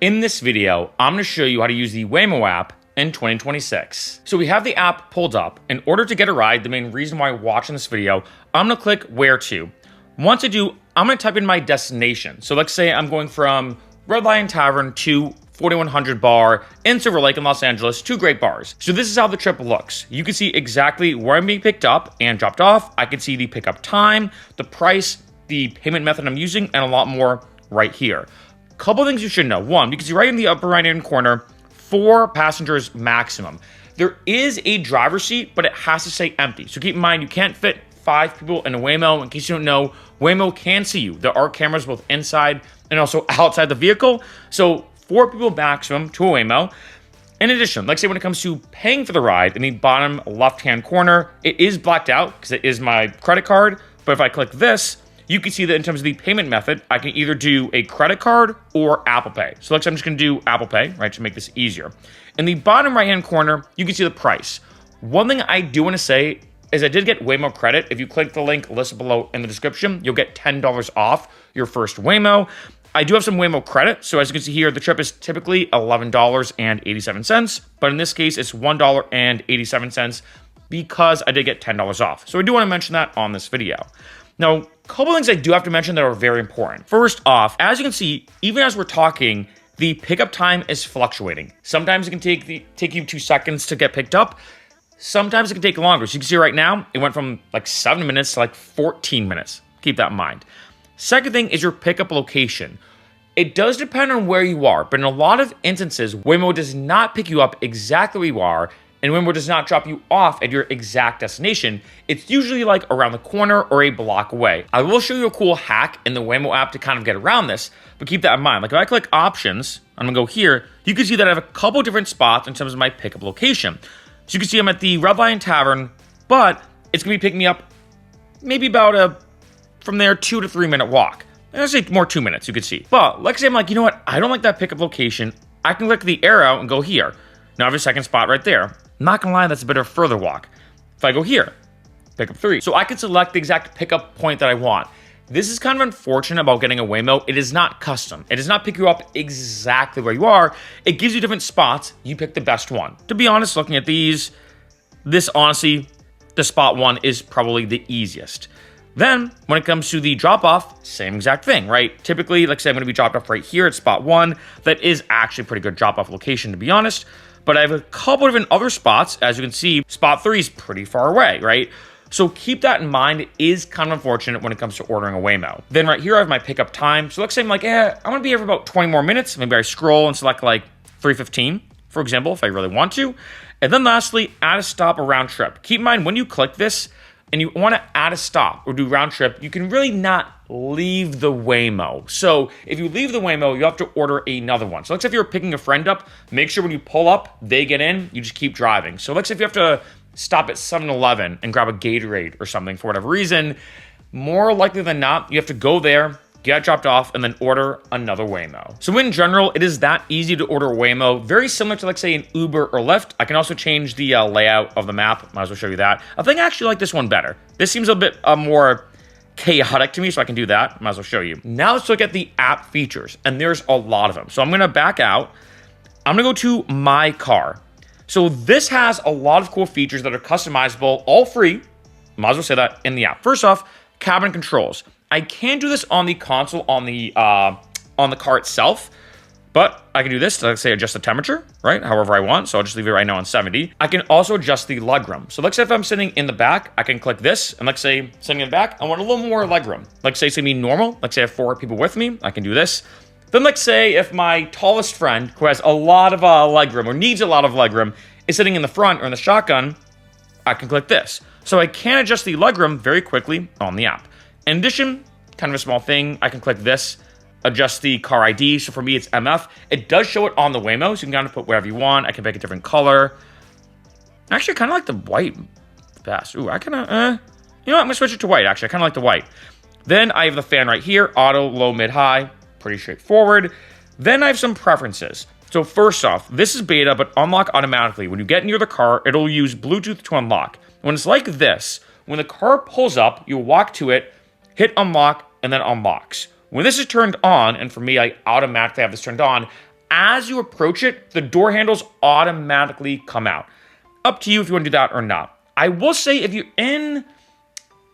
In this video, I'm going to show you how to use the Waymo app in 2026. So we have the app pulled up. In order to get a ride, the main reason why you're watching this video, I'm going to click where to. Once I do, I'm going to type in my destination. So let's say I'm going from Red Lion Tavern to 4100 Bar in Silver Lake in Los Angeles, two great bars. So this is how the trip looks. You can see exactly where I'm being picked up and dropped off. I can see the pickup time, the price, the payment method I'm using, and a lot more right here. Couple things you should know. One, you can see right in the upper right-hand corner, 4 passengers maximum. There is a driver's seat, but it has to stay empty. So keep in mind, you can't fit 5 people in a Waymo. In case you don't know, Waymo can see you. There are cameras both inside and also outside the vehicle. So 4 people maximum to a Waymo. In addition, like say when it comes to paying for the ride, in the bottom left-hand corner, it is blacked out because it is my credit card. But if I click this, you can see that in terms of the payment method, I can either do a credit card or Apple Pay. So I'm just gonna do Apple Pay, right, to make this easier. In the bottom right-hand corner, you can see the price. One thing I do wanna say is I did get Waymo credit. If you click the link listed below in the description, you'll get $10 off your first Waymo. I do have some Waymo credit. So as you can see here, the trip is typically $11.87, but in this case, it's $1.87 because I did get $10 off. So I do wanna mention that on this video. Now, a couple things I do have to mention that are very important. First off, as you can see, even as we're talking, the pickup time is fluctuating. Sometimes it can take you 2 seconds to get picked up. Sometimes it can take longer. So you can see right now, it went from like 7 minutes to like 14 minutes. Keep that in mind. Second thing is your pickup location. It does depend on where you are, but in a lot of instances, Waymo does not pick you up exactly where you are, and Waymo does not drop you off at your exact destination. It's usually like around the corner or a block away. I will show you a cool hack in the Waymo app to kind of get around this, but keep that in mind. Like if I click options, I'm gonna go here, you can see that I have a couple different spots in terms of my pickup location. So you can see I'm at the Red Lion Tavern, but it's gonna be picking me up maybe about from there 2 to 3 minute walk. I'm gonna say more 2 minutes, you can see. But let's say I'm like, you know what? I don't like that pickup location. I can click the arrow and go here. Now I have a second spot right there. I'm not gonna lie, that's a bit of a further walk. If I go here, pick up 3. So I can select the exact pickup point that I want. This is kind of unfortunate about getting a Waymo. It is not custom. It does not pick you up exactly where you are. It gives you different spots. You pick the best one. To be honest, looking at these, this honestly, the spot 1 is probably the easiest. Then, when it comes to the drop-off, same exact thing, right? Typically, like I said, I'm gonna be dropped off right here at spot 1. That is actually a pretty good drop-off location, to be honest. But I have a couple different other spots. As you can see, spot 3 is pretty far away, right? So keep that in mind. It is kind of unfortunate when it comes to ordering a Waymo. Then right here, I have my pickup time. So let's say I'm like, I'm gonna be here for about 20 more minutes. Maybe I scroll and select like 3:15, for example, if I really want to. And then lastly, add a stop or round trip. Keep in mind, when you click this and you wanna add a stop or do round trip, you can really not leave the Waymo. So if you leave the Waymo, you have to order another one. So let's say if you're picking a friend up, make sure when you pull up, they get in, you just keep driving. So let's say if you have to stop at 7-Eleven and grab a Gatorade or something for whatever reason, more likely than not, you have to go there, get dropped off, and then order another Waymo. So in general, it is that easy to order a Waymo, very similar to like say an Uber or Lyft. I can also change the layout of the map. Might as well show you that. I think I actually like this one better. This seems a bit more chaotic to me, so I can do that. Might as well show you. Now let's look at the app features, and there's a lot of them. So I'm gonna back out. I'm gonna go to My Car. So this has a lot of cool features that are customizable, all free. Might as well say that in the app. First off, cabin controls. I can do this on the console on the car itself, but I can do this to, let's say, adjust the temperature, right? However I want. So I'll just leave it right now on 70. I can also adjust the legroom. So let's say if I'm sitting in the back, I can click this, and let's say sitting in the back, I want a little more legroom. Let's say it's gonna be normal. Let's say I have 4 people with me, I can do this. Then let's say if my tallest friend, who has a lot of legroom or needs a lot of legroom, is sitting in the front or in the shotgun, I can click this. So I can adjust the legroom very quickly on the app. In addition, kind of a small thing, I can click this, adjust the car ID. So for me, it's MF. It does show it on the Waymo, so you can kind of put whatever you want. I can pick a different color. Actually, I kind of like the white best. Ooh, I kind of, you know what? I'm gonna switch it to white, actually. I kind of like the white. Then I have the fan right here, auto, low, mid, high. Pretty straightforward. Then I have some preferences. So first off, this is beta, but unlock automatically. When you get near the car, it'll use Bluetooth to unlock. When it's like this, when the car pulls up, you walk to it, hit unlock, and then unlocks. When this is turned on, and for me, I automatically have this turned on, as you approach it, the door handles automatically come out. Up to you if you want to do that or not. I will say if you're in,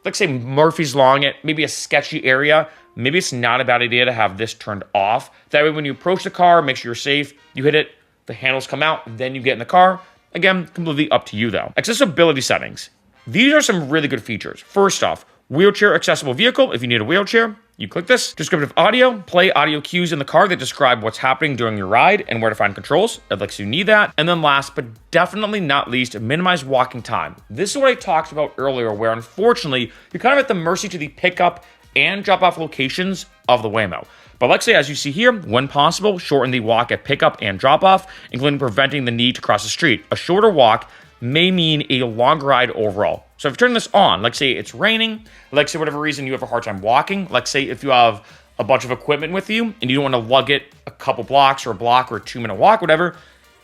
let's say Murphy's Law, maybe a sketchy area, maybe it's not a bad idea to have this turned off. That way when you approach the car, make sure you're safe, you hit it, the handles come out, then you get in the car. Again, completely up to you though. Accessibility settings. These are some really good features. First off, wheelchair accessible vehicle. If you need a wheelchair, you click this. Descriptive audio, play audio cues in the car that describe what's happening during your ride and where to find controls. It lets you need that. And then last, but definitely not least, minimize walking time. This is what I talked about earlier, where unfortunately, you're kind of at the mercy to the pickup and drop off locations of the Waymo. But let's say, as you see here, when possible, shorten the walk at pickup and drop off, including preventing the need to cross the street. A shorter walk may mean a longer ride overall. So if you turn this on, let's say it's raining, let's say whatever reason you have a hard time walking, let's say if you have a bunch of equipment with you and you don't want to lug it a couple blocks or a block or a 2-minute walk, whatever,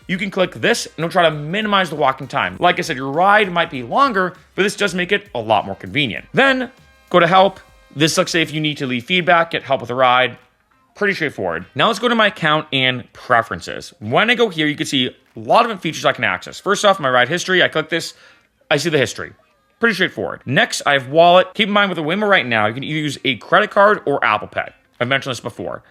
you can click this and it'll try to minimize the walking time. Like I said, your ride might be longer, but this does make it a lot more convenient. Then go to help. This, let's say if you need to leave feedback, get help with a ride, pretty straightforward. Now let's go to my account and preferences. When I go here, you can see a lot of different features I can access. First off, my ride history, I click this, I see the history. Pretty straightforward. Next, I have wallet. Keep in mind with the Waymo right now, you can either use a credit card or Apple Pay. I've mentioned this before.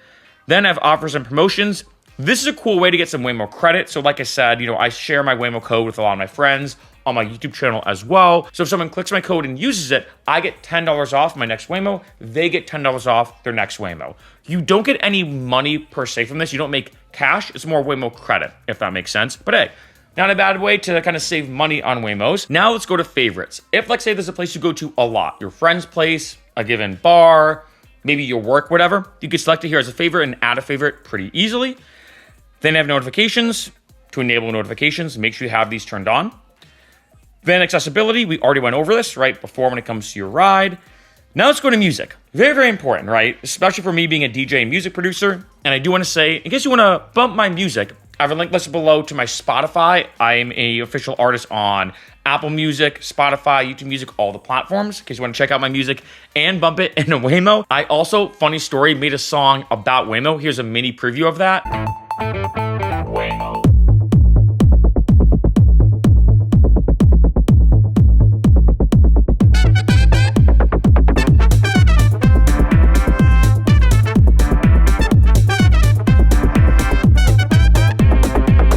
Then I have offers and promotions. This is a cool way to get some Waymo credit. So like I said, I share my Waymo code with a lot of my friends on my YouTube channel as well. So if someone clicks my code and uses it, I get $10 off my next Waymo. They get $10 off their next Waymo. You don't get any money per se from this. You don't make cash. It's more Waymo credit, if that makes sense. But hey, not a bad way to kind of save money on Waymos. Now let's go to favorites. If, let's say, there's a place you go to a lot, your friend's place, a given bar, maybe your work, whatever, you can select it here as a favorite and add a favorite pretty easily. Then I have notifications. To enable notifications, make sure you have these turned on. Then accessibility, we already went over this right before when it comes to your ride. Now let's go to music. Very, very important, right? Especially for me being a DJ and music producer. And I do want to say, in case you want to bump my music, I have a link listed below to my Spotify. I am an official artist on Apple Music, Spotify, YouTube Music, all the platforms, in case you want to check out my music and bump it in a Waymo. I also, funny story, made a song about Waymo. Here's a mini preview of that. Waymo.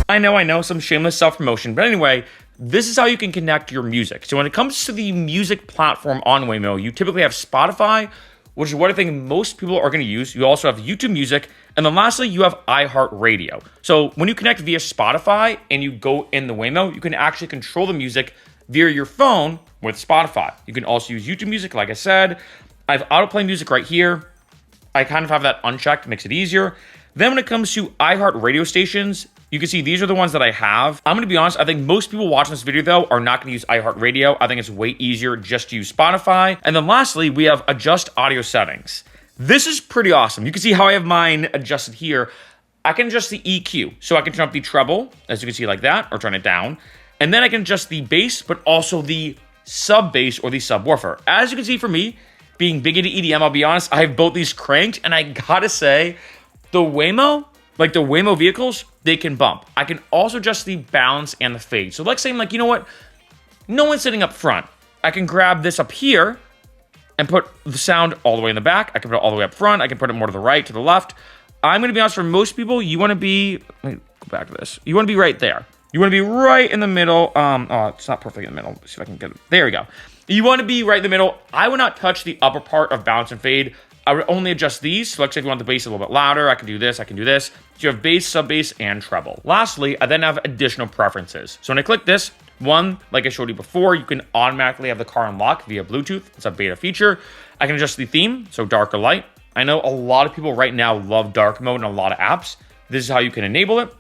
I know, some shameless self-promotion. But anyway, this is how you can connect your music. So when it comes to the music platform on Waymo, you typically have Spotify, which is what I think most people are going to use. You also have YouTube Music. And then lastly, you have iHeartRadio. So when you connect via Spotify and you go in the Waymo, you can actually control the music via your phone with Spotify. You can also use YouTube Music, like I said. I have autoplay music right here. I kind of have that unchecked, makes it easier. Then when it comes to iHeart radio stations, you can see these are the ones that I have. I'm going to be honest, I think most people watching this video, though, are not going to use iHeartRadio. I think it's way easier just to use Spotify. And then lastly, we have adjust audio settings. This is pretty awesome. You can see how I have mine adjusted here. I can adjust the EQ. So I can turn up the treble, as you can see like that, or turn it down. And then I can adjust the bass, but also the sub bass or the subwoofer. As you can see for me, being big into EDM, I'll be honest, I have both these cranked, and I gotta say, the Waymo, like the Waymo vehicles, they can bump. I can also adjust the balance and the fade. So like saying, like, you know what? No one's sitting up front. I can grab this up here and put the sound all the way in the back. I can put it all the way up front. I can put it more to the right, to the left. I'm going to be honest, for most people, you want to be, let me go back to this. You want to be right there. You want to be right in the middle. Oh, it's not perfectly in the middle. Let's see if I can get it. There we go. You want to be right in the middle. I would not touch the upper part of balance and fade. I would only adjust these. So let's say if you want the bass a little bit louder, I can do this, I can do this. So you have bass, sub bass, and treble. Lastly, I then have additional preferences. So when I click this, one, like I showed you before, you can automatically have the car unlock via Bluetooth. It's a beta feature. I can adjust the theme, so dark or light. I know a lot of people right now love dark mode in a lot of apps. This is how you can enable it.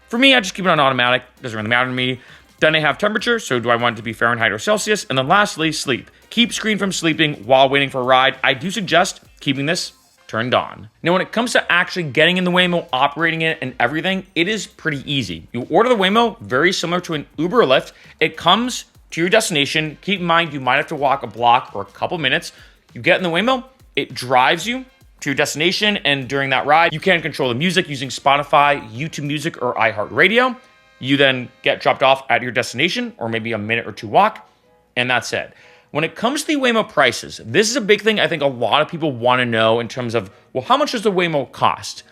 For me, I just keep it on automatic. Doesn't really matter to me. Then I have temperature, so do I want it to be Fahrenheit or Celsius? And then lastly, sleep. Keep screen from sleeping while waiting for a ride. I do suggest keeping this turned on. Now, when it comes to actually getting in the Waymo, operating it, and everything, it is pretty easy. You order the Waymo, very similar to an Uber or Lyft. It comes to your destination. Keep in mind, you might have to walk a block or a couple minutes. You get in the Waymo, it drives you to your destination, and during that ride, you can control the music using Spotify, YouTube Music, or iHeartRadio. You then get dropped off at your destination, or maybe a minute or two walk, and that's it. When it comes to the Waymo prices, this is a big thing I think a lot of people want to know in terms of, well, how much does the Waymo cost?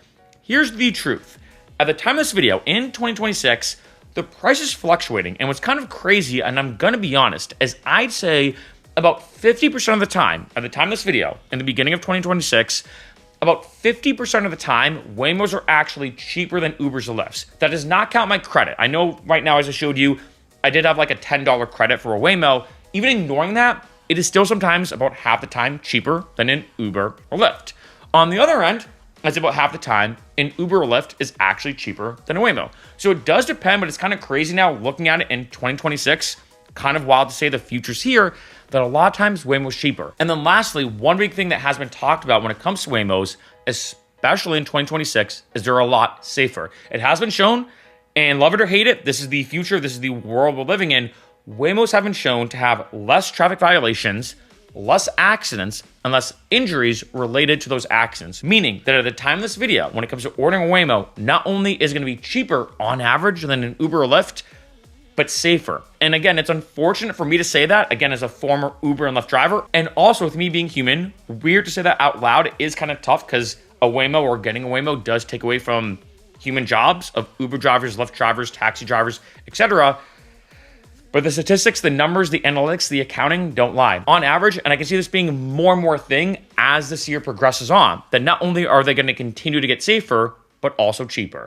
Here's the truth. At the time of this video, in 2026, the price is fluctuating, and what's kind of crazy, and I'm gonna be honest, is I'd say about 50% of the time, at the time of this video, in the beginning of 2026, about 50% of the time, Waymos are actually cheaper than Ubers or Lyfts. That does not count my credit. I know right now, as I showed you, I did have like a $10 credit for a Waymo. Even ignoring that, it is still sometimes about half the time cheaper than an Uber or Lyft. On the other end, it's about half the time an Uber or Lyft is actually cheaper than a Waymo. So it does depend, but it's kind of crazy now looking at it in 2026. Kind of wild to say the future's here, that a lot of times Waymo's cheaper. And then lastly, one big thing that has been talked about when it comes to Waymos, especially in 2026, is they're a lot safer. It has been shown, and love it or hate it, this is the future, this is the world we're living in. Waymos have been shown to have less traffic violations, less accidents, and less injuries related to those accidents. Meaning that at the time of this video, when it comes to ordering a Waymo, not only is it going to be cheaper on average than an Uber or Lyft, but safer. And again, it's unfortunate for me to say that, again, as a former Uber and Lyft driver, and also with me being human, weird to say that out loud. It is kind of tough because a Waymo or getting a Waymo does take away from human jobs of Uber drivers, Lyft drivers, taxi drivers, etc. But the statistics, the numbers, the analytics, the accounting don't lie. On average, and I can see this being more and more a thing as this year progresses on, that not only are they going to continue to get safer, but also cheaper.